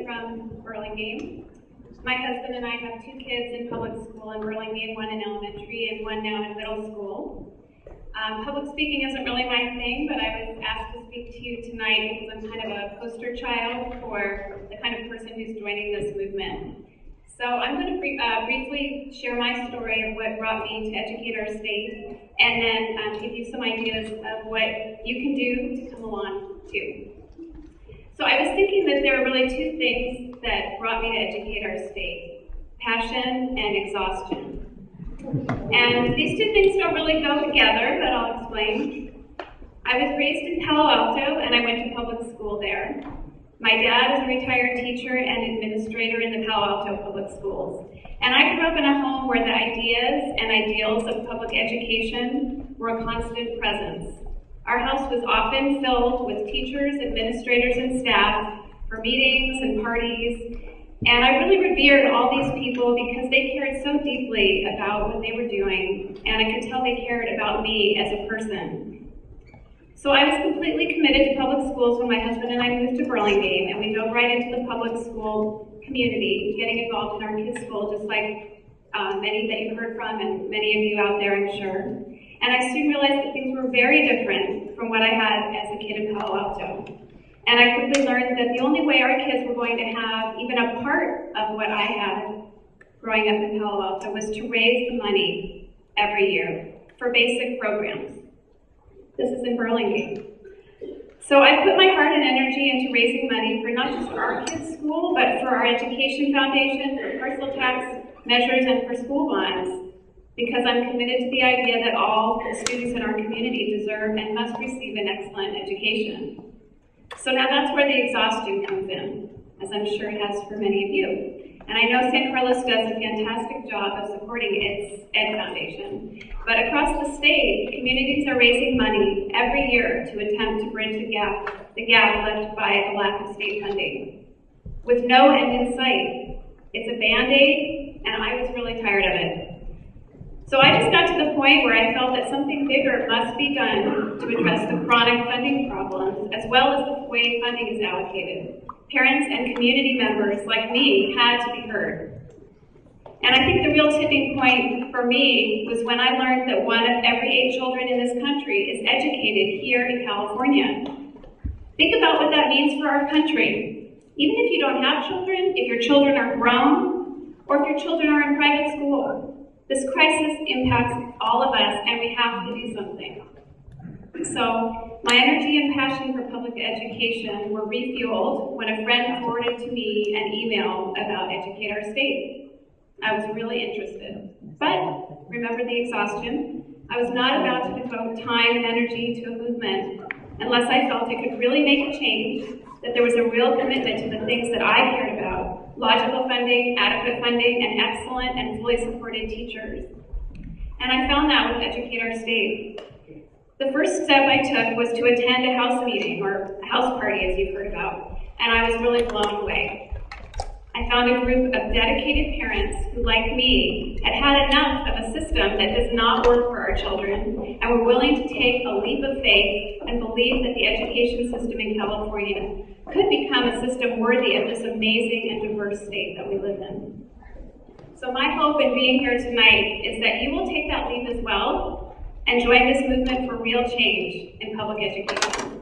Smith from Burlingame. My husband and I have 2 kids in public school in Burlingame, one in elementary and one now in middle school. Public speaking isn't really my thing, but I was asked to speak to you tonight because I'm kind of a poster child for the kind of person who's joining this movement. So I'm going to briefly share my story of what brought me to Educate Our State, and then give you some ideas of what you can do to come along too. So I was thinking that there are really 2 things that brought me to Educate Our State: passion and exhaustion. And these 2 things don't really go together, but I'll explain. I was raised in Palo Alto, and I went to public school there. My dad is a retired teacher and administrator in the Palo Alto public schools. And I grew up in a home where the ideas and ideals of public education were a constant presence. Our house was often filled with teachers, administrators, and staff for meetings and parties. And I really revered all these people because they cared so deeply about what they were doing, and I could tell they cared about me as a person. So I was completely committed to public schools when my husband and I moved to Burlingame, and we dove right into the public school community, getting involved in our kids' school, just like many that you've heard from, and many of you out there, I'm sure. And I soon realized that things were very different from what I had as a kid in Palo Alto. And I quickly learned that the only way our kids were going to have even a part of what I had growing up in Palo Alto was to raise the money every year for basic programs. This is in Burlingame. So I put my heart and energy into raising money for not just our kids' school, but for our education foundation, for parcel tax measures, and for school bonds, because I'm committed to the idea that all the students in our community deserve and must receive an excellent education. So now that's where the exhaustion comes in, as I'm sure it has for many of you. And I know San Carlos does a fantastic job of supporting its Ed Foundation. But across the state, communities are raising money every year to attempt to bridge the gap left by the lack of state funding, with no end in sight. It's a Band-Aid, and I was really tired of it. So I just got to the point where I felt that something bigger must be done to address the chronic funding problems, as well as the way funding is allocated. Parents and community members like me had to be heard. And I think the real tipping point for me was when I learned that 1 of every 8 children in this country is educated here in California. Think about what that means for our country. Even if you don't have children, if your children are grown, or if your children are in private school, this crisis impacts all of us, and we have to do something. So my energy and passion for public education were refueled when a friend forwarded to me an email about Educate Our State. I was really interested, but remember the exhaustion? I was not about to devote time and energy to a movement unless I felt it could really make a change, that there was a real commitment to the things that I cared about: logical funding, adequate funding, and excellent and fully supported teachers. And I found that with Educate Our State. The first step I took was to attend a house meeting, or a house party as you've heard about, and I was really blown away. I found a group of dedicated parents who, like me, had had enough of a system that does not work for our children, and were willing to take a leap of faith and believe that the education system in California could become a system worthy of this amazing and diverse state that we live in. So my hope in being here tonight is that you will take that leap as well and join this movement for real change in public education.